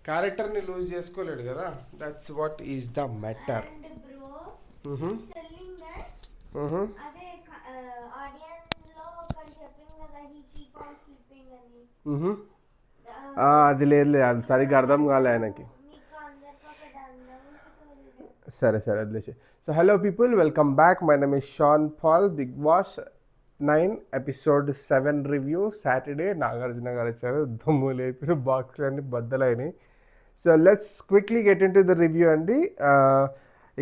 క్యారెక్టర్ని లూజ్ చేసుకోలేడు కదా, that's what is the matter. And bro, Mm-hmm. he's telling that Mm-hmm. అదే audience లో ఒకరు చెప్పింది కదా he keep on sleeping అని. Mm-hmm. Uh, అది లేదు, అది సరిగ్గా అర్థం కాలే ఆయనకి. మీకు అందరికి ఒకటి అందం. సరే సరే వదిలేసి. So hello people, welcome back. My name is Shan Paul. Bigg Boss 9 episode 7 review. Saturday Nagarjuna garu వచ్చారు, దుమ్ము లేపిన బాక్స్లు అన్ని బద్దలైనవి. So let's quickly get into the review అండి.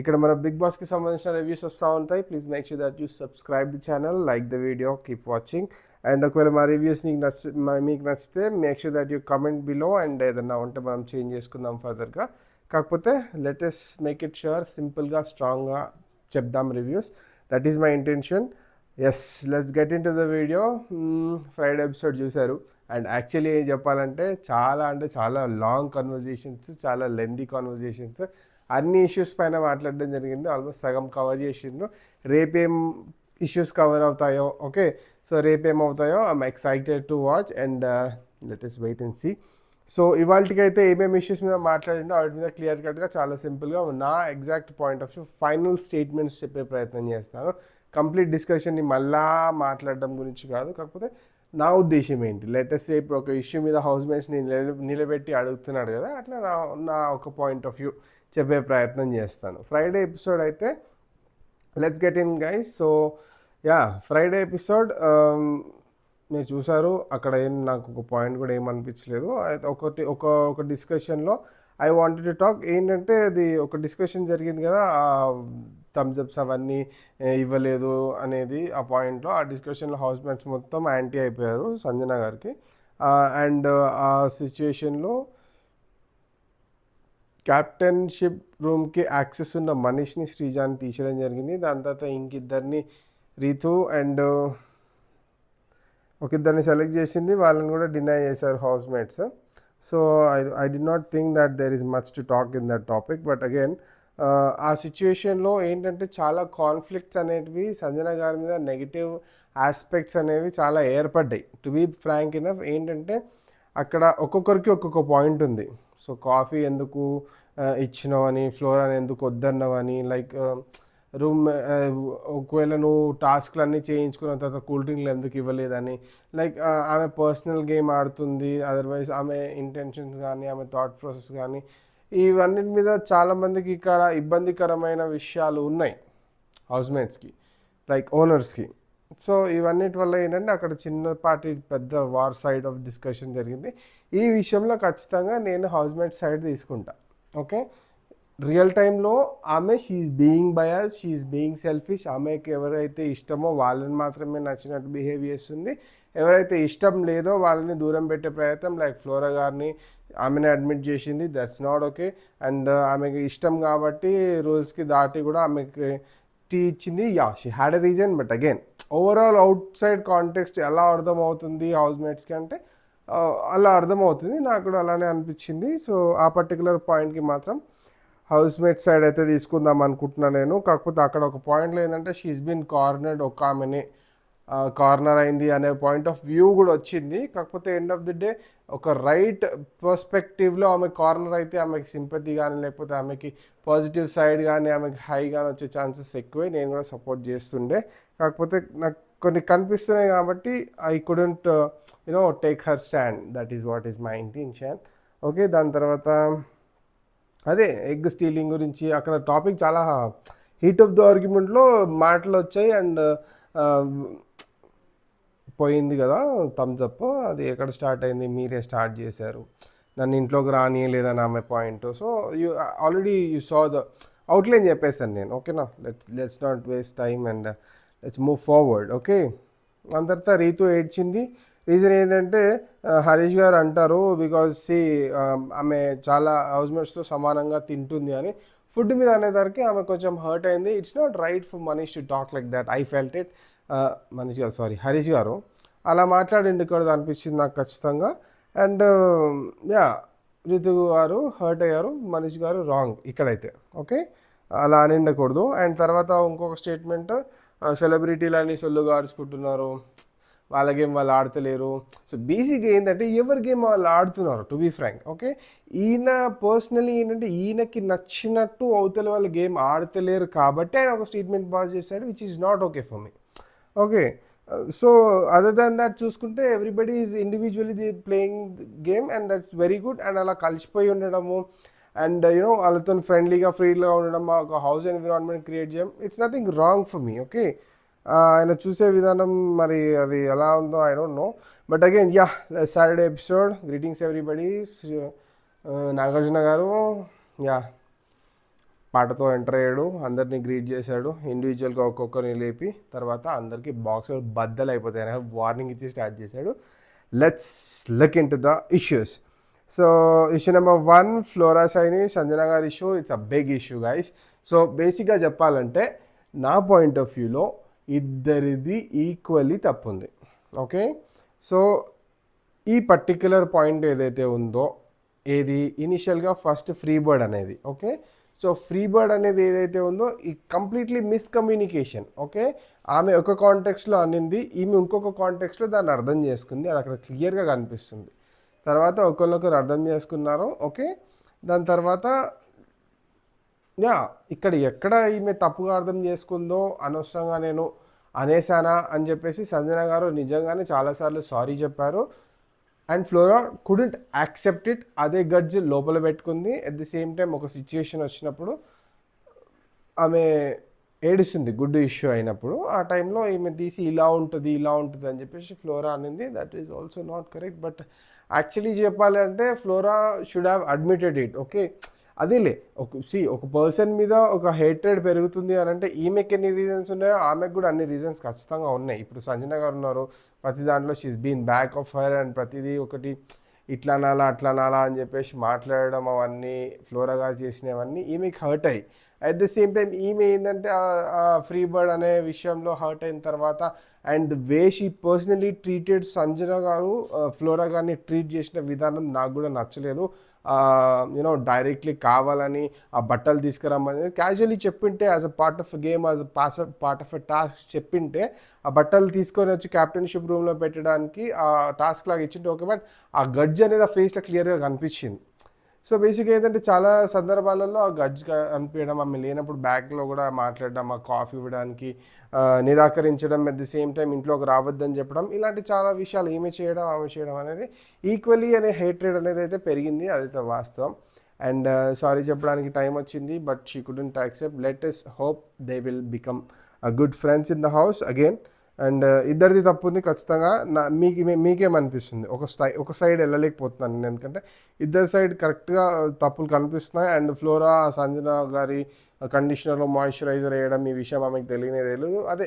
ఇక్కడ మన బిగ్ బాస్కి సంబంధించిన రివ్యూస్ వస్తూ ఉంటాయి. Please make sure that you subscribe the channel, like the video, keep watching. And ఒకవేళ మా రివ్యూస్ మీకు నచ్చితే make sure that you comment below, and ఏదన్నా ఉంటే మనం చేంజ్ చేసుకుందాం ఫర్దర్గా. కాకపోతే లెటెస్ట్ మేక్ ఇట్ ష్యూర్, సింపుల్గా స్ట్రాంగ్గా చెప్దాం reviews. That is my intention. Yes, let's get into the video. Friday episode చూశారు, అండ్ యాక్చువల్లీ ఏం చెప్పాలంటే చాలా అంటే చాలా లాంగ్ కన్వర్జేషన్స్, చాలా లెందీ కన్వర్జేషన్స్, అన్ని ఇష్యూస్ పైన మాట్లాడడం జరిగింది. ఆల్మోస్ట్ సగం కవర్ చేసిండ్రు. రేపేం ఇష్యూస్ కవర్ అవుతాయో, ఓకే, సో రేపేమవుతాయో I'm excited to watch, and let us wait and see. So ఇవాళకైతే ఏమేమి ఇష్యూస్ మీద మాట్లాడిండో వాటి మీద క్లియర్ కట్గా చాలా సింపుల్గా నా exact point of view, final statements చెప్పే ప్రయత్నం చేస్తాను. కంప్లీట్ డిస్కషన్ని మళ్ళా మాట్లాడడం గురించి కాదు, కాకపోతే నా ఉద్దేశం ఏంటి, లెటెస్ట్ సే ఇప్పుడు ఒక ఇష్యూ మీద హౌస్ మేట్స్ని నిలబెట్టి అడుగుతున్నాడు కదా, అట్లా నా ఒక పాయింట్ ఆఫ్ వ్యూ చెప్పే ప్రయత్నం చేస్తాను. ఫ్రైడే ఎపిసోడ్ అయితే let's get in guys. So yeah, Friday episode మీరు చూసారు. అక్కడ ఏం నాకు ఒక పాయింట్ కూడా ఏమనిపించలేదు. అయితే ఒక డిస్కషన్లో ఐ వాంటెడ్ టు టాక్ ఏంటంటే, అది ఒక డిస్కషన్ జరిగింది కదా, థమ్స్అప్స్ అవన్నీ ఇవ్వలేదు అనేది. ఆ పాయింట్లో ఆ డిస్కషన్లో హౌస్ మేట్స్ మొత్తం యాంటీ అయిపోయారు సంజన గారికి. అండ్ ఆ సిచ్యుయేషన్లో క్యాప్టెన్షిప్ రూమ్కి యాక్సెస్ ఉన్న మనీష్ని, శ్రీజాని తీసేయడం జరిగింది. దాని తర్వాత ఇంకిద్దరిని, రీతు అండ్ ఒక ఇద్దరిని సెలెక్ట్ చేసింది, వాళ్ళని కూడా డినై చేశారు house mates. So I did not think that there is much to talk in that topic. But again ఆ సిచ్యుయేషన్లో ఏంటంటే చాలా కాన్ఫ్లిక్ట్స్ అనేటివి సంజన గారి మీద, నెగిటివ్ ఆస్పెక్ట్స్ అనేవి చాలా ఏర్పడ్డాయి. టు బీ ఫ్రాంక్ ఇనఫ్, ఏంటంటే అక్కడ ఒక్కొక్కరికి ఒక్కొక్క పాయింట్ ఉంది. సో కాఫీ ఎందుకు ఇచ్చినావని, ఫ్లోరాని ఎందుకు వద్దన్నావని, లైక్ రూమ్ ఒకవేళ నువ్వు టాస్క్లు అన్నీ చేయించుకున్న తర్వాత కూల్ డ్రింక్లు ఎందుకు ఇవ్వలేదని, లైక్ ఆమె పర్సనల్ గేమ్ ఆడుతుంది, అదర్వైజ్ ఆమె ఇంటెన్షన్స్ కానీ ఆమె థాట్ ప్రాసెస్ కానీ ఇవన్నిటి మీద చాలామందికి ఇక్కడ ఇబ్బందికరమైన విషయాలు ఉన్నాయి హౌస్మేట్స్కి, లైక్ ఓనర్స్కి. సో ఇవన్నిటి వల్ల ఏంటంటే అక్కడ చిన్నపాటి పెద్ద వార్ సైడ్ ఆఫ్ డిస్కషన్ జరిగింది. ఈ విషయంలో ఖచ్చితంగా నేను హౌస్మేట్ సైడ్ తీసుకుంటా. ఓకే, రియల్ టైంలో ఆమె she's being bias, she's being selfish. ఆమెకి ఎవరైతే ఇష్టమో వాళ్ళని మాత్రమే నచ్చినట్టు బిహేవ్ చేస్తుంది. ఎవరైతే ఇష్టం లేదో వాళ్ళని దూరం పెట్టే ప్రయత్నం, లైక్ ఫ్లోరా గారిని ఆమెనే అడ్మిట్ చేసింది. That's not okay. అండ్ ఆమెకి ఇష్టం కాబట్టి రూల్స్కి దాటి కూడా ఆమెకి టీ ఇచ్చింది. Yeah, she had a reason. But again overall out side context ఎలా అర్థమవుతుంది హౌస్మేట్స్కి అంటే అలా అర్థమవుతుంది. నాకు కూడా అలానే అనిపించింది. సో ఆ పర్టికులర్ పాయింట్కి మాత్రం హౌస్మేట్ సైడ్ అయితే తీసుకుందాం అనుకుంటున్నాను నేను. కాకపోతే అక్కడ ఒక పాయింట్లో ఏంటంటే షీఈస్ బీన్ కార్నర్డ్, ఒక ఆమెని కార్నర్ అయింది అనే పాయింట్ ఆఫ్ వ్యూ కూడా వచ్చింది. కాకపోతే ఎండ్ ఆఫ్ ది డే ఒక రైట్ పర్స్పెక్టివ్లో ఆమె కార్నర్ అయితే ఆమెకి సింపతి కానీ, లేకపోతే ఆమెకి పాజిటివ్ సైడ్ కానీ, ఆమెకి హై కానీ వచ్చే ఛాన్సెస్ ఎక్కువే. నేను కూడా సపోర్ట్ చేస్తుండే. కాకపోతే నాకు కొన్ని కనిపిస్తున్నాయి కాబట్టి I couldn't take her stand. That is what is my intention. Okay, దాని తర్వాత అదే ఎగ్ స్టీలింగ్ గురించి అక్కడ టాపిక్ చాలా హీట్ ఆఫ్ ద ఆర్గ్యుమెంట్లో మాటలు వచ్చాయి. అండ్ పోయింది కదా థమ్స్అప్, అది ఎక్కడ స్టార్ట్ అయింది, మీరే స్టార్ట్ చేశారు, నన్ను ఇంట్లోకి రానియలేదని ఆమె point. So you already you saw the outline చెప్పేశాను నేను. ఓకేనా, let's not waste time and let's move forward. Okay, దాని తర్వాత రీతు ఏడ్చింది. రీజన్ ఏంటంటే హరీష్ గారు అంటారు బికాజ్ ఆమె చాలా హౌస్మేట్స్తో సమానంగా తింటుంది అని. ఫుడ్ మీద అనేసరికి ఆమె కొంచెం హర్ట్ అయింది. It's not right for Manish to talk like that. I felt it. Manish గారు, సారీ, హరీష్ గారు అలా మాట్లాడింది ఇక్కడ అనిపించింది నాకు ఖచ్చితంగా. అండ్ యా, రితు గారు హర్ట్ అయ్యారు, మనీష్ గారు రాంగ్ ఇక్కడైతే. ఓకే, అలా అని ఉండకూడదు. అండ్ తర్వాత ఇంకొక స్టేట్మెంట్, సెలబ్రిటీలని సొల్లు గార్చుకుంటున్నారు, వాళ్ళ గేమ్ వాళ్ళు ఆడతలేరు. సో బేసిక్గా ఏంటంటే ఎవరి గేమ్ వాళ్ళు ఆడుతున్నారు టు బీ ఫ్రాంక్. ఓకే, ఈయన పర్సనలీ ఏంటంటే ఈయనకి నచ్చినట్టు అవతల వాళ్ళు గేమ్ ఆడతలేరు కాబట్టి ఆయన ఒక స్టేట్మెంట్ పాస్ చేశాడు, which is not okay for me. Okay, so other than that చూసుకుంటే everybody is individually the playing game and that's very good. And అలా కలిసిపోయి ఉండడము అండ్ యూనో వాళ్ళతో ఫ్రెండ్లీగా ఫ్రీగా ఉండడం, ఒక హౌస్ ఎన్విరాన్మెంట్ క్రియేట్ చేయడం, it's nothing wrong for me. Okay, ఆయన చూసే విధానం మరి అది ఎలా ఉందో I don't know. But again yeah, Saturday episode, greetings everybody. Nagarjuna గారు యా పాటతో ఎంటర్ అయ్యాడు, అందరినీ గ్రీట్ చేశాడు ఇండివిజువల్గా ఒక్కొక్కరిని లేపి, తర్వాత అందరికీ బాక్స్ బద్దలు అయిపోతాయి అని వార్నింగ్ ఇచ్చి స్టార్ట్ చేశాడు. Let's look into the issues. So issue number 1, Flora Saini Sanjana garu issue. It's a big issue guys. So బేసిక్గా చెప్పాలంటే నా పాయింట్ ఆఫ్ వ్యూలో ఇద్దరిది ఈక్వల్లీ తప్పు ఉంది. ఓకే, సో ఈ పర్టిక్యులర్ పాయింట్ ఏదైతే ఉందో, ఏది ఇనిషియల్గా ఫస్ట్ ఫ్రీ బర్డ్ అనేది. ఓకే, సో ఫ్రీ బర్డ్ అనేది ఏదైతే ఉందో ఈ కంప్లీట్లీ మిస్కమ్యూనికేషన్. ఓకే, ఆమె ఒక కాంటెక్స్లో అనింది, ఈమె ఇంకొక కాంటెక్స్లో దాన్ని అర్థం చేసుకుంది, అది అక్కడ క్లియర్గా కనిపిస్తుంది. తర్వాత ఒకళ్ళొకరు అర్థం చేసుకున్నారు. ఓకే, దాని తర్వాత యా ఇక్కడ ఎక్కడ ఈమె తప్పుగా అర్థం చేసుకుందో, అనవసరంగా నేను అనేసానా అని చెప్పేసి సంజన గారు నిజంగానే చాలాసార్లు సారీ చెప్పారు. And flora couldn't accept it, అదే గడ్జ్ లోపల పెట్టుకుంది. అట్ ది సేమ్ టైం ఒక సిచ్యుయేషన్ వచ్చినప్పుడు ఆమె ఏడుస్తుంది, గుడ్ ఇష్యూ అయినప్పుడు. ఆ టైంలో ఈమె తీసి ఇలా ఉంటుంది అని చెప్పేసి ఫ్లోరా అనింది. That is also not correct. But actually చెప్పాలి అంటే flora should have admitted it. Okay, అదేలే ఒక పర్సన్ మీద ఒక హేట్రెడ్ పెరుగుతుంది అని అంటే ఈమెకి ఎన్ని రీజన్స్ ఉన్నాయో ఆమెకు కూడా అన్ని రీజన్స్ ఖచ్చితంగా ఉన్నాయి. ఇప్పుడు సంజన గారు ఉన్నారు, ప్రతి దాంట్లో she's been back of her and ప్రతిదీ ఒకటి ఇట్లా నాలా అట్లా నాలా అని చెప్పేసి మాట్లాడడం, అవన్నీ ఫ్లోరా గారు చేసినవన్నీ ఈమెకి హర్ట్ అయ్యి, అట్ ద సేమ్ టైం ఈమె ఏంటంటే ఫ్రీ బర్డ్ అనే విషయంలో హర్ట్ అయిన తర్వాత and way she personally treated Sanjana గారు ఫ్లోరా గారిని ట్రీట్ చేసిన విధానం నాకు కూడా నచ్చలేదు. యూనో డైరెక్ట్లీ కావాలని ఆ బట్టలు తీసుకురమ్మని క్యాజువల్లీ చెప్పింటే, as a part of game, as a part of a task చెప్పింటే ఆ బట్టలు తీసుకొని వచ్చి క్యాప్టెన్షిప్ రూమ్లో పెట్టడానికి ఆ టాస్క్ లాగా ఇచ్చింటే ఓకే. బట్ ఆ గడ్జ్ అనేది ఆ ఫేస్లో క్లియర్గా కనిపించింది. సో బేసిక్గా ఏంటంటే చాలా సందర్భాలలో ఆ గడ్జ్ అనిపించడం, ఆమె లేనప్పుడు బ్యాగ్లో కూడా మాట్లాడడం, ఆ కాఫీ ఇవ్వడానికి నిరాకరించడం, అట్ ది సేమ్ టైం ఇంట్లోకి రావద్దని చెప్పడం, ఇలాంటి చాలా విషయాలు ఆమె చేయడం అనేది ఈక్వల్లీ అనే హేట్రెడ్ అనేది అయితే పెరిగింది, అదైతే వాస్తవం. అండ్ సారీ చెప్పడానికి టైం వచ్చింది, but she couldn't accept. Let us hope they will become good friends in the house again. And ఇద్దరిది తప్పు ఉంది ఖచ్చితంగా. మీకేమనిపిస్తుంది? ఒక సైడ్ వెళ్ళలేకపోతున్నాను నేను, ఎందుకంటే ఇద్దరు సైడ్ కరెక్ట్గా తప్పులు కనిపిస్తున్నాయి. అండ్ ఫ్లోరా సంజన గారి కండిషనర్లో మాయిశ్చరైజర్ వేయడం, ఈ విషయం ఆమెకు తెలియదు. అదే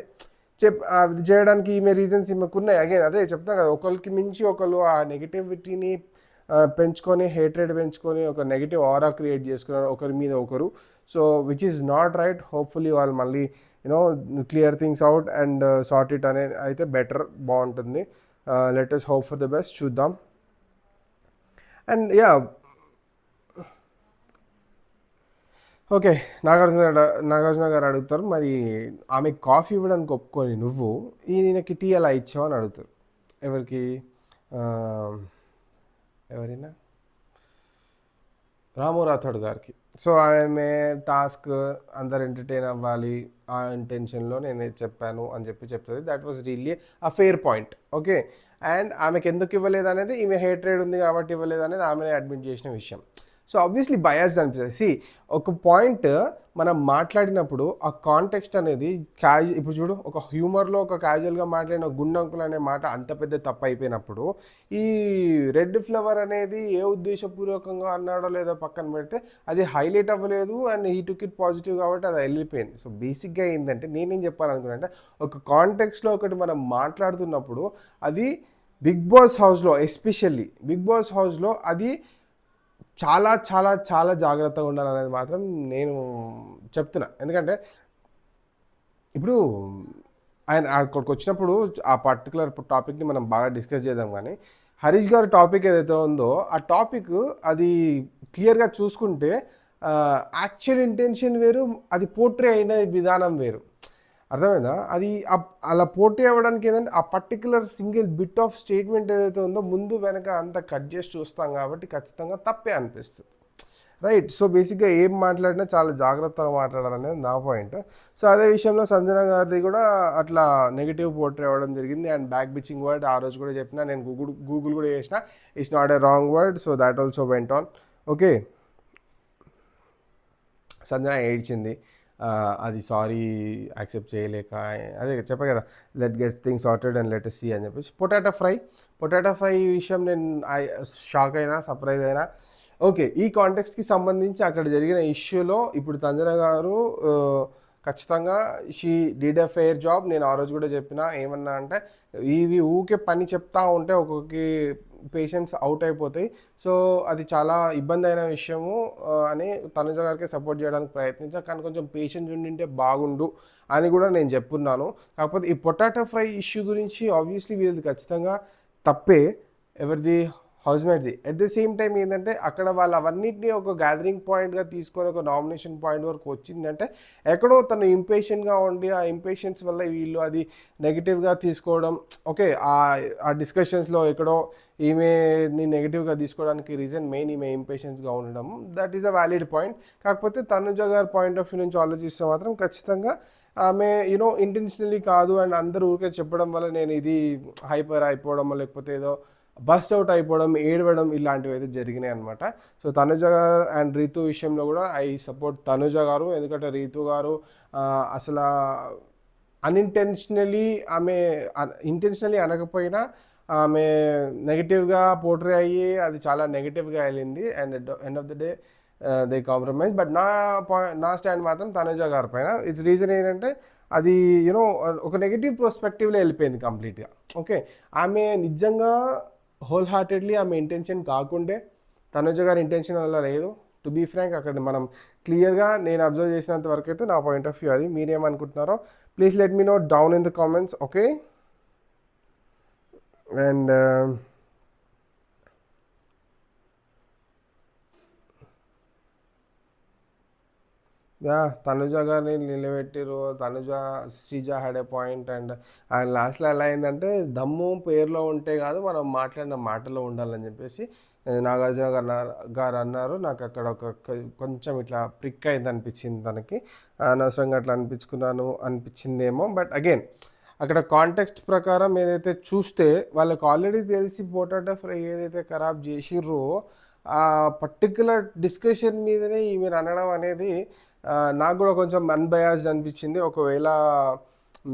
అది చేయడానికి ఈమె రీజన్స్ ఈమెకు ఉన్నాయి. అగైన్ అదే చెప్తాను కదా, ఒకరికి మించి ఒకరు ఆ నెగిటివిటీని పెంచుకొని, హేట్రెడ్ పెంచుకొని, ఒక నెగిటివ్ ఆరా క్రియేట్ చేసుకున్నారు ఒకరి మీద ఒకరు. So which is not right. Hopefully వాళ్ళు మళ్ళీ you know clear things out and sort it అనే అయితే బెటర్, బాగుంటుంది. Let us hope for the best, చూద్దాం. అండ్ యా ఓకే, నాగార్జున గారు అడుగుతారు, మరి ఆమెకు కాఫీ ఇవ్వడానికి ఒప్పుకొని నువ్వు ఈయనకి టీ అలా ఇచ్చావు అని అడుగుతారు. ఎవరికి? ఎవరైనా రాము రాథోడ్ గారికి. సో ఆమె టాస్క్ అందరు ఎంటర్టైన్ అవ్వాలి ఆ ఇంటెన్షన్లో నేను చెప్పాను అని చెప్తుంది. That was really a fair point. Okay, and ఆమెకు ఎందుకు ఇవ్వలేదు అనేది, ఈమె హేట్రేడ్ ఉంది కాబట్టి ఇవ్వలేదు అనేది ఆమెనే అడ్మిట్ చేసిన విషయం. సో ఆబ్వియస్లీ బయాస్డ్ అనిపిస్తుంది. ఒక పాయింట్ మనం మాట్లాడినప్పుడు ఆ కాంటెక్స్ట్ అనేది ఇప్పుడు చూడు, ఒక హ్యూమర్లో ఒక క్యాజువల్గా మాట్లాడిన గుండంకులు అనే మాట అంత పెద్ద తప్పు అయిపోయినప్పుడు, ఈ రెడ్ ఫ్లవర్ అనేది ఏ ఉద్దేశపూర్వకంగా అన్నాడో లేదో పక్కన పెడితే అది హైలైట్ అవ్వలేదు and he took it positive కాబట్టి అది వెళ్ళిపోయింది. సో బేసిక్గా ఏంటంటే నేనేం చెప్పాలనుకున్నానంటే, ఒక కాంటెక్స్లో ఒకటి మనం మాట్లాడుతున్నప్పుడు అది బిగ్ బాస్ హౌస్లో, ఎస్పెషల్లీ బిగ్ బాస్ హౌస్లో అది చాలా చాలా చాలా జాగ్రత్తగా ఉండాలనేది మాత్రం నేను చెప్తున్నా. ఎందుకంటే ఇప్పుడు ఆయన అక్కడికి వచ్చినప్పుడు ఆ పర్టికులర్ టాపిక్ని మనం బాగా డిస్కస్ చేద్దాం. కానీ హరీష్ గారి టాపిక్ ఏదైతే ఉందో ఆ టాపిక్ అది క్లియర్గా చూసుకుంటే యాక్చువల్ ఇంటెన్షన్ వేరు, అది పోర్ట్రే అయిన విధానం వేరు. అర్థమైందా? అది అలా పోటీ అవ్వడానికి ఏంటంటే ఆ particular single bit of statement ఏదైతే ఉందో ముందు వెనక అంతా కట్ చేసి చూస్తాం కాబట్టి ఖచ్చితంగా తప్పే అనిపిస్తుంది. రైట్. సో బేసిక్గా ఏం మాట్లాడినా చాలా జాగ్రత్తగా మాట్లాడాలనేది నా పాయింట్. సో అదే విషయంలో సంజన గారిది కూడా అట్లా నెగిటివ్ పోర్ట్రే అవ్వడం జరిగింది. అండ్ బ్యాక్ బిచింగ్ వర్డ్ ఆ రోజు కూడా చెప్పిన, నేను గూగుల్ కూడా చేసిన, it's not a wrong word. So that also went on. Okay, Sanjana ఏడ్చింది. అది సారీ యాక్సెప్ట్ చేయలేక, అదే చెప్పా కదా, let get thing sorted and let see అని చెప్పేసి. పొటాటో ఫ్రై విషయం నేను షాక్ అయినా, సర్ప్రైజ్ అయినా. ఓకే, ఈ కాంటెక్స్ట్కి సంబంధించి అక్కడ జరిగిన ఇష్యూలో ఇప్పుడు సంజన గారు ఖచ్చితంగా she did a fair job. నేను ఆ రోజు కూడా చెప్పిన, ఏమన్నా అంటే ఇవి ఊకే పని చెప్తా ఉంటే ఒక్కొక్క పేషెంట్స్ అవుట్ అయిపోతాయి. సో అది చాలా ఇబ్బంది అయిన విషయము అని తనుజ గారికి సపోర్ట్ చేయడానికి ప్రయత్నించా. కానీ కొంచెం పేషెన్స్ ఉండింటే బాగుండు అని కూడా నేను చెప్పున్నాను. కాకపోతే ఈ పొటాటో ఫ్రై ఇష్యూ గురించి ఆబ్వియస్లీ వీళ్ళది ఖచ్చితంగా తప్పే, ఎవరిది, హౌస్మేట్ది. అట్ ద సేమ్ టైం ఏంటంటే అక్కడ వాళ్ళు అవన్నింటినీ ఒక గ్యాదరింగ్ పాయింట్గా తీసుకొని ఒక నామినేషన్ పాయింట్ వరకు వచ్చిందంటే ఎక్కడో తను ఇంపేషెంట్గా ఉండి ఆ ఇంపేషెన్స్ వల్ల వీళ్ళు అది నెగిటివ్గా తీసుకోవడం. ఓకే, ఆ డిస్కషన్స్లో ఎక్కడో ఈమెని నెగిటివ్గా తీసుకోవడానికి రీజన్ మెయిన్ ఈమె ఇంపేషెన్స్గా ఉండడం. That is a valid point. కాకపోతే తనుజ గారి పాయింట్ ఆఫ్ వ్యూ నుంచి ఆలోచిస్తే మాత్రం ఖచ్చితంగా ఆమె ఇంటెన్షనలీ కాదు అండ్ అందరూ ఊరికే చెప్పడం వల్ల నేను ఇది హైపర్ అయిపోవడం లేకపోతే ఏదో బస్ట్ అవుట్ అయిపోవడం, ఏడవడం ఇలాంటివి అయితే జరిగినాయి అనమాట. సో తనుజ గారు అండ్ రీతు విషయంలో కూడా ఐ సపోర్ట్ తనుజ గారు. ఎందుకంటే రీతు గారు అసలు అన్ఇంటెన్షనలీ ఆమె ఇంటెన్షనలీ అనకపోయినా ఆమె నెగిటివ్గా పోర్ట్రే అయ్యి అది చాలా నెగిటివ్గా వెళ్ళింది. And end of the day they compromise. But నా స్టాండ్ మాత్రం తనుజ గారి పైన. ఇట్స్ రీజన్ ఏంటంటే అది ఒక నెగిటివ్ పర్స్పెక్టివ్లో వెళ్ళిపోయింది కంప్లీట్గా. ఓకే, ఆమె నిజంగా హోల్ హార్టెడ్లీ ఆమె ఇంటెన్షన్ కాకుండే, తనుజ గారి ఇంటెన్షన్ అలా లేదు. టు బీ ఫ్రాంక్, అక్కడ మనం క్లియర్గా నేను అబ్జర్వ్ చేసినంత వరకు అయితే నా పాయింట్ ఆఫ్ వ్యూ అది. మీరేమనుకుంటున్నారో please let me know down in the comments. Okay, and yeah, Tanuja గారిని నిలబెట్టిరు. Sreeja had a point. And లాస్ట్లో ఎలా అయిందంటే దమ్ము పేరులో ఉంటే కాదు, మనం మాట్లాడిన మాటలో ఉండాలని చెప్పేసి నాగార్జున గారు అన్నారు. నాకు అక్కడ కొంచెం ఇట్లా ప్రిక్ అయింది అనిపించింది తనకి. అనవసరంగా అట్లా అనిపించిందేమో. బట్ అగైన్ అక్కడ కాంటెక్స్ట్ ప్రకారం ఏదైతే చూస్తే వాళ్ళకి ఆల్రెడీ తెలిసి పొటాటో ఫ్రై ఏదైతే ఖరాబ్ చేసిర్రో ఆ పర్టికులర్ డిస్కషన్ మీదనే ఈమె అనడం అనేది నాకు కూడా కొంచెం అన్బయాస్డ్ అనిపించింది. ఒకవేళ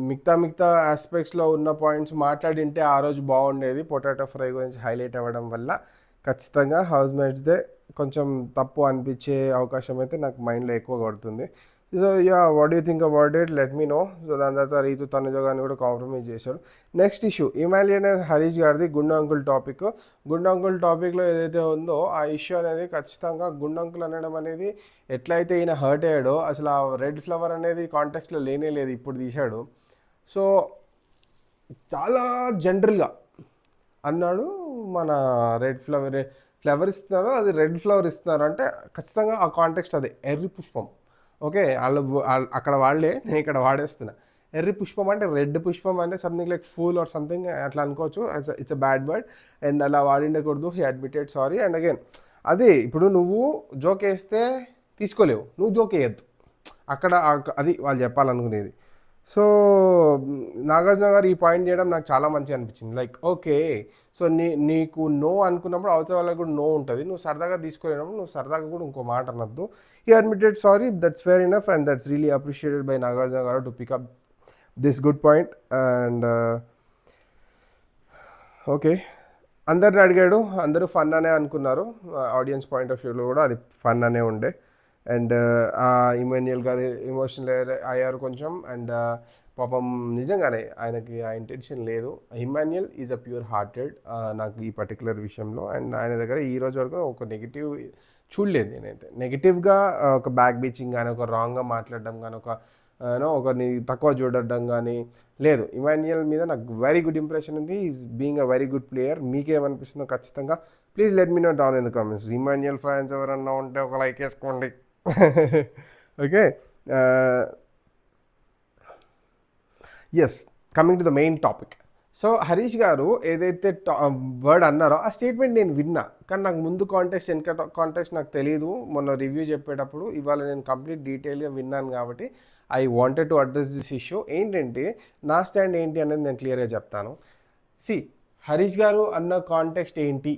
మిగతా ఆస్పెక్ట్స్లో ఉన్న పాయింట్స్ మాట్లాడింటే ఆ రోజు బాగుండేది. పొటాటో ఫ్రై గురించి హైలైట్ అవ్వడం వల్ల ఖచ్చితంగా హౌస్ మేట్స్దే కొంచెం తప్పు అనిపించే అవకాశం అయితే నాకు మైండ్లో ఎక్కువ కొడుతుంది. So yeah, what you think about it, let me know. So దాని తర్వాత రీతు తనుజ గారిని కూడా కాంప్రమైజ్ చేశాడు. Next issue Emmanuel and Harish గారిది గుండు అంకుల్ టాపిక్. గుండు అంకుల్ టాపిక్లో ఏదైతే ఉందో ఆ ఇష్యూ అనేది ఖచ్చితంగా గుండు అంకుల్ అనడం అనేది ఎట్లయితే ఈయన హర్ట్ అయ్యాడో, అసలు ఆ రెడ్ ఫ్లవర్ అనేది కాంటెక్స్ట్లో లేనే లేదు, ఇప్పుడు తీశాడు. సో చాలా జనరల్గా అన్నాడు, మన ఫ్లవర్ ఇస్తున్నారు, అది రెడ్ ఫ్లవర్ ఇస్తున్నారు అంటే ఖచ్చితంగా ఆ కాంటెక్స్ట్ అదే, ఎర్రి పుష్పం. ఓకే, అక్కడ వాళ్ళే, నేను ఇక్కడ వాడేస్తున్నా. ఎర్రి పుష్పం అంటే రెడ్ పుష్పం అంటే something like fool or something అట్లా అనుకోవచ్చు. It's a bad word and అలా వాడిండకూడదు. He admitted sorry. And again అదే, ఇప్పుడు నువ్వు జోక్ వేస్తే తీసుకోలేవు, నువ్వు జోక్ వేయద్దు అక్కడ, అది వాళ్ళు చెప్పాలనుకునేది. సో నాగార్జున గారు ఈ పాయింట్ చేయడం నాకు చాలా మంచిగా అనిపించింది. లైక్ ఓకే, సో నీకు నో అనుకున్నప్పుడు అవతల వాళ్ళకి కూడా నో ఉంటుంది. నువ్వు సరదాగా తీసుకోలేనప్పుడు నువ్వు సరదాగా కూడా ఇంకో మాట అనొద్దు. He admitted sorry, that's fair enough and that's really appreciated by Nagarjuna garu to pick up this good point. And okay, అందరిని అడిగాడు, అందరూ ఫన్ అనే అనుకున్నారు. ఆడియన్స్ పాయింట్ ఆఫ్ వ్యూలో కూడా అది ఫన్ అనే ఉండే. అండ్ ఇమాన్యుయల్ గారు ఎమోషనల్ అయ్యారు కొంచెం. అండ్ పాపం నిజంగానే ఆయనకి ఆ ఇంటెన్షన్ లేదు. Emmanuel is a pure hearted నాకు ఈ పర్టికులర్ విషయంలో. అండ్ ఆయన దగ్గర ఈ రోజు వరకు ఒక నెగిటివ్ చూడలేదు నేనైతే. నెగిటివ్గా ఒక బ్యాక్ బీచింగ్ కానీ, ఒక రాంగ్గా మాట్లాడడం కానీ, ఒకరిని తక్కువ చూడడం కానీ లేదు. ఇమాన్యుయల్ మీద నాకు వెరీ గుడ్ ఇంప్రెషన్ ఉంది. Is being a very good player. మీకేమనిపిస్తుందో ఖచ్చితంగా please let me know down in the comments. Emmanuel fans ఎవరన్నా ఉంటే ఒక లైక్ వేసుకోండి. Okay, yes, coming to the main topic. So Harish garu ఏదైతే వర్డ్ అన్నారో ఆ స్టేట్మెంట్ నేను విన్నా, కానీ నాకు ముందు కాంటెక్స్ట్ వెనక కాంటెక్స్ట్ నాకు తెలియదు. మొన్న రివ్యూ చెప్పేటప్పుడు ఇవాళ నేను కంప్లీట్ డీటెయిల్గా విన్నాను కాబట్టి I wanted to address this issue. ఏంటంటే నా స్టాండ్ ఏంటి అనేది నేను క్లియర్గా చెప్తాను. సి, హరీష్ గారు అన్న కాంటెక్స్ట్ ఏంటి,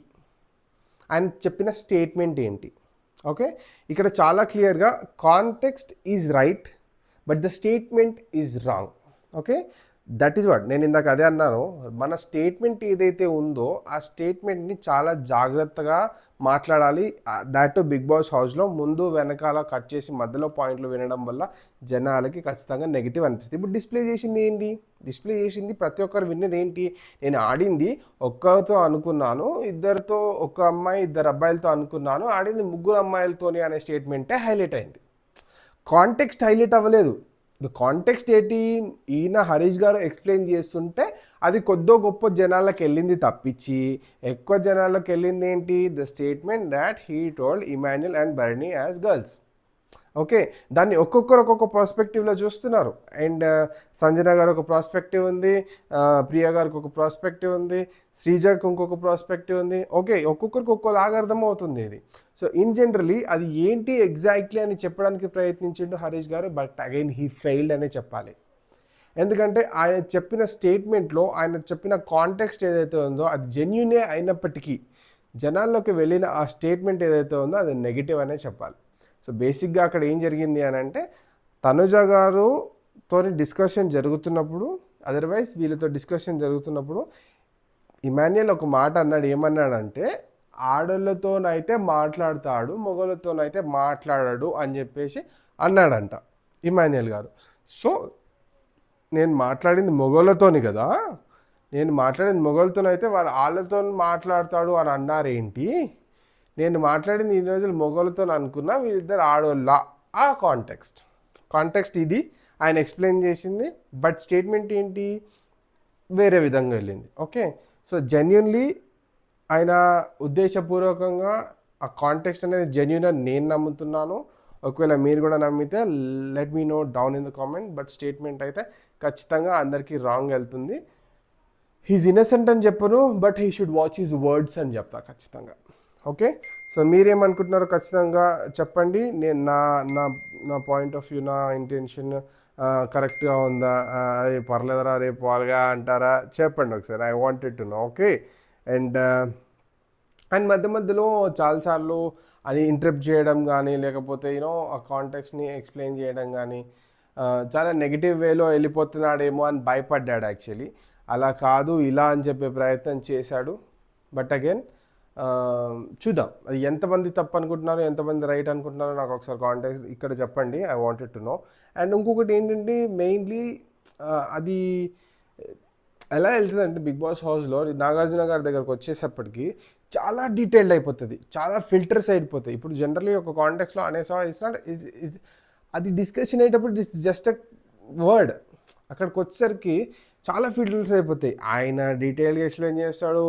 ఆయన చెప్పిన స్టేట్మెంట్ ఏంటి? ఓకే, ఇక్కడ చాలా క్లియర్గా context is right but the statement is wrong. Okay, that is what నేను ఇందాక అదే అన్నాను. మన స్టేట్మెంట్ ఏదైతే ఉందో ఆ స్టేట్మెంట్ని చాలా జాగ్రత్తగా మాట్లాడాలి. దాట్ బిగ్ బాస్ హౌస్లో ముందు వెనకాల కట్ చేసి మధ్యలో పాయింట్లు వినడం వల్ల జనాలకి ఖచ్చితంగా నెగిటివ్ అనిపిస్తుంది. ఇప్పుడు డిస్ప్లే చేసింది ఏంటి? డిస్ప్లే చేసింది ప్రతి ఒక్కరు విన్నది ఏంటి? నేను ఆడింది ఒక్కరితో అనుకున్నాను, ఇద్దరితో, ఒక అమ్మాయి ఇద్దరు అబ్బాయిలతో అనుకున్నాను, ఆడింది ముగ్గురు అమ్మాయిలతోని అనే స్టేట్మెంటే హైలైట్ అయింది. కాంటెక్స్ట్ హైలైట్ అవ్వలేదు. ద కాంటెక్స్ట్ ఏంటి? ఈయన హరీష్ గారు ఎక్స్ప్లెయిన్ చేస్తుంటే అది కొద్దో గొప్ప జనాలకు వెళ్ళింది తప్పించి ఎక్కువ జనాలకు వెళ్ళింది ఏంటి? The statement that he told Emmanuel and Bharani as girls. Okay, దాన్ని ఒక్కొక్కరు ఒక్కొక్క ప్రాస్పెక్టివ్లో చూస్తున్నారు. అండ్ సంజన గారు ఒక ప్రాస్పెక్టివ్ ఉంది, ప్రియా గారికి ఒక ప్రాస్పెక్టివ్ ఉంది, శ్రీజకు ఇంకొక ప్రాస్పెక్టివ్ ఉంది. ఓకే, ఒక్కొక్కరికి ఒక్కోలాగా అర్థమవుతుంది ఇది. సో ఇన్ జనరలీ అది ఏంటి ఎగ్జాక్ట్లీ అని చెప్పడానికి ప్రయత్నించిండు హరీష్ గారు, బట్ అగైన్ హీ ఫెయిల్డ్ అనే చెప్పాలి. ఎందుకంటే ఆయన చెప్పిన స్టేట్మెంట్లో ఆయన చెప్పిన కాంటెక్స్ట్ ఏదైతే ఉందో అది జెన్యునే అయినప్పటికీ జనాల్లోకి వెళ్ళిన ఆ స్టేట్మెంట్ ఏదైతే ఉందో అది నెగిటివ్ అనే చెప్పాలి. సో బేసిక్గా అక్కడ ఏం జరిగింది అని అంటే తనుజ గారుతో డిస్కషన్ జరుగుతున్నప్పుడు, అదర్వైజ్ వీళ్ళతో డిస్కషన్ జరుగుతున్నప్పుడు ఇమాన్యుయల్ ఒక మాట అన్నాడు. ఏమన్నాడంటే ఆడోళ్ళతోనైతే మాట్లాడతాడు, మొగలతోనైతే మాట్లాడాడు అని చెప్పేసి అన్నాడంట ఇమాన్యుయల్ గారు. సో నేను మాట్లాడింది మొగోళ్ళతోని కదా, నేను మాట్లాడింది మొగోళ్ళతోనైతే వాడు వాళ్ళతో మాట్లాడతాడు అని అన్నారేంటి? నేను మాట్లాడింది ఈ రోజులు మొగోళ్ళతో అనుకున్నా, వీళ్ళిద్దరు ఆడోళ్ళ. ఆ కాంటెక్స్ట్ ఇది ఆయన ఎక్స్ప్లెయిన్ చేసింది. బట్ స్టేట్మెంట్ ఏంటి? వేరే విధంగా వెళ్ళింది. ఓకే, సో జెన్యున్లీ ఆయన ఉద్దేశపూర్వకంగా ఆ కాంటెక్స్ట్ అనేది జెన్యున్ అని నేను నమ్ముతున్నాను. ఒకవేళ మీరు కూడా నమ్మితే let me know down in the comment. But statement అయితే ఖచ్చితంగా అందరికీ రాంగ్ వెళ్తుంది. హీజ్ ఇన్నసెంట్ అని చెప్పను, but he should watch his words అని చెప్తా ఖచ్చితంగా. ఓకే, సో మీరేమనుకుంటున్నారో ఖచ్చితంగా చెప్పండి. నేను నా నా నా పాయింట్ ఆఫ్ వ్యూ, నా ఇంటెన్షన్ కరెక్ట్గా ఉందా, పర్లేదరా రేపు వాళ్ళగా అంటారా చెప్పండి ఒకసారి. I wanted to know. Okay, and మధ్య మధ్యలో చాలాసార్లు అది ఇంటరప్ట్ చేయడం కానీ, లేకపోతే యూనో ఆ కాంటెక్స్ని ఎక్స్ప్లెయిన్ చేయడం కానీ చాలా నెగిటివ్ వేలో వెళ్ళిపోతున్నాడేమో అని భయపడ్డాడు యాక్చువల్లీ. అలా కాదు ఇలా అని చెప్పే ప్రయత్నం చేశాడు. బట్ అగైన్ చూద్దాం అది ఎంతమంది తప్పు అనుకుంటున్నారో ఎంతమంది రైట్ అనుకుంటున్నారో నాకు ఒకసారి కాంటెక్స్ట్ ఇక్కడ చెప్పండి. I wanted to know. And ఇంకొకటి ఏంటంటే మెయిన్లీ అది ఎలా వెళ్తుందంటే బిగ్ బాస్ హౌస్లో నాగార్జున గారి దగ్గరకు వచ్చేసప్పటికి చాలా డీటెయిల్డ్ అయిపోతుంది, చాలా ఫిల్టర్స్ అయిపోతాయి. ఇప్పుడు జనరల్లీ ఒక కాంటెక్స్లో అనేసా ఇట్స్ నాట్ అది డిస్కషన్ అయ్యేటప్పుడు ఇట్స్ జస్ట్ అ వర్డ్. అక్కడికి వచ్చేసరికి చాలా ఫిల్టర్స్ అయిపోతాయి. ఆయన డీటెయిల్గా ఎక్స్ప్లెయిన్ చేస్తాడు,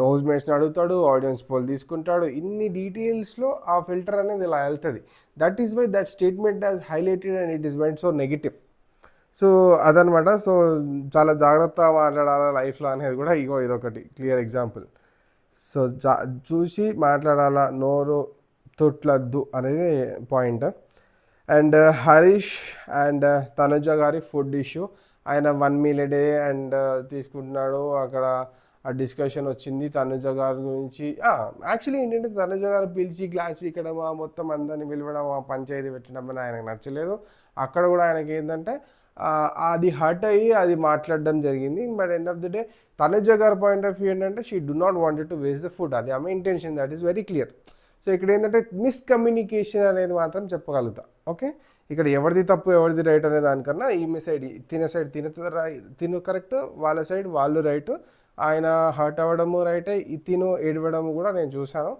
హౌస్ మేట్స్ని అడుగుతాడు, ఆడియన్స్ పోల్ తీసుకుంటాడు. ఇన్ని డీటెయిల్స్లో ఆ ఫిల్టర్ అనేది ఇలా వెళ్తుంది. That is why that statement has highlighted and it is went so negative. So అదనమాట. సో చాలా జాగ్రత్తగా మాట్లాడాలి లైఫ్లో అనేది కూడా ఇదొకటి క్లియర్ ఎగ్జాంపుల్. సో చూసి మాట్లాడాలా, నోరు తొట్లద్దు అనేది point. And Harish and Tanuja గారి ఫుడ్ ఇష్యూ, ఆయన 1 మీల్ ఏ డే అండ్ తీసుకుంటున్నాడు. అక్కడ ఆ డిస్కషన్ వచ్చింది తనుజ గారి గురించి. యాక్చువల్లీ ఏంటంటే తనుజ గారు పిలిచి గ్లాస్ వీకడమా, మొత్తం అందరిని పిలవడమా, పంచాయతీ పెట్టడం అని ఆయనకు నచ్చలేదు. అక్కడ కూడా ఆయనకి ఏంటంటే అది హర్ట్ అయ్యి అది మాట్లాడడం జరిగింది. But end of the day Tanuja గారి పాయింట్ ఆఫ్ వ్యూ ఏంటంటే she do not wanted to waste the food. అది ఆమె intention, that is very clear. So ఇక్కడ ఏంటంటే మిస్కమ్యూనికేషన్ అనేది మాత్రం చెప్పగలుగుతా. ఓకే, ఇక్కడ ఎవరిది తప్పు ఎవరిది రైట్ అనే దానికన్నా ఈమె సైడ్ తిను కరెక్ట్, వాళ్ళ సైడ్ వాళ్ళు రైట్. ఆయన హర్ట్ అవ్వడము రైటే, తిను ఏడవడము కూడా నేను చూశాను.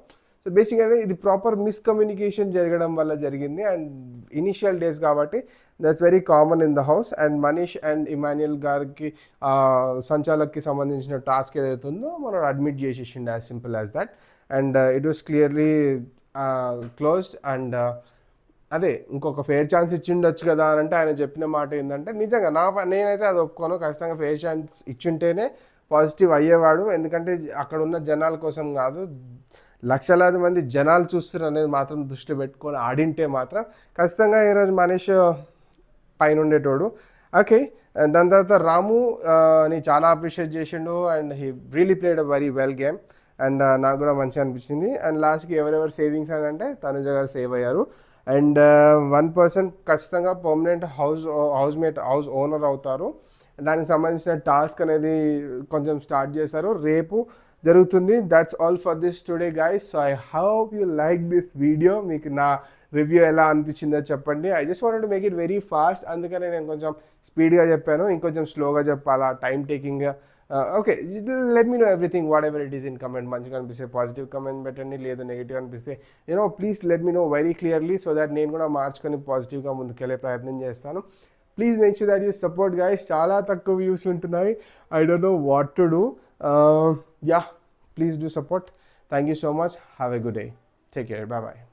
సో బేసిక్గా ఇది ప్రాపర్ మిస్కమ్యూనికేషన్ జరగడం వల్ల జరిగింది. అండ్ ఇనిషియల్ డేస్ కాబట్టి that's very common in the house. And Manish and Emmanuel గారికి సంచాలక్కి సంబంధించిన టాస్క్ ఏదైతే ఉందో మనం అడ్మిట్ చేసేసిండు, as simple as that. And it was clearly closed. And అదే ఇంకొక ఫెయిర్ ఛాన్స్ ఇచ్చిండొచ్చు కదా అని అంటే ఆయన చెప్పిన మాట ఏంటంటే నిజంగా నేనైతే అది ఒప్పుకోను. ఖచ్చితంగా ఫెయిర్ ఛాన్స్ ఇచ్చుంటేనే పాజిటివ్ అయ్యేవాడు. ఎందుకంటే అక్కడ ఉన్న జనాల కోసం కాదు, లక్షలాది మంది జనాలు చూస్తారు అనేది మాత్రం దృష్టి పెట్టుకొని ఆడింటే మాత్రం ఖచ్చితంగా ఈరోజు మనీష్ పైన ఉండేటోడు. ఓకే, దాని తర్వాత రాము ని చాలా అప్రిషియేట్ చేసిండు and he really played a very well game and నాకు కూడా మంచిగా అనిపించింది. అండ్ లాస్ట్కి ఎవరెవరు సేవింగ్స్ అని అంటే తనుజ గారు సేవ్ అయ్యారు. అండ్ 1% ఖచ్చితంగా పర్మనెంట్ హౌస్ ఓనర్ అవుతారు. దానికి సంబంధించిన టాస్క్ అనేది కొంచెం స్టార్ట్ చేశారు, రేపు జరుగుతుంది. That's all for this today guys. So I hope you like this video. మీకు నా రివ్యూ ఎలా అనిపించిందో చెప్పండి. I just wanted to make it very fast, అందుకనే నేను కొంచెం స్పీడ్గా చెప్పాను, ఇంకొంచెం స్లోగా చెప్పాలా, time taking. Okay, let me know everything whatever it is in comment. మంచిగా అనిపిస్తే పాజిటివ్ కమెంట్ పెట్టండి, లేదు నెగిటివ్ అనిపిస్తే please let me know very clearly so that నేను కూడా మార్చుకొని పాజిటివ్గా ముందుకెళ్ళే ప్రయత్నం చేస్తాను. Please make sure that you support guys. చాలా తక్కువ వ్యూస్ ఉంటున్నాయి, I don't know what to do. Yeah, please do support. Thank you so much. Have a good day. Take care. Bye bye.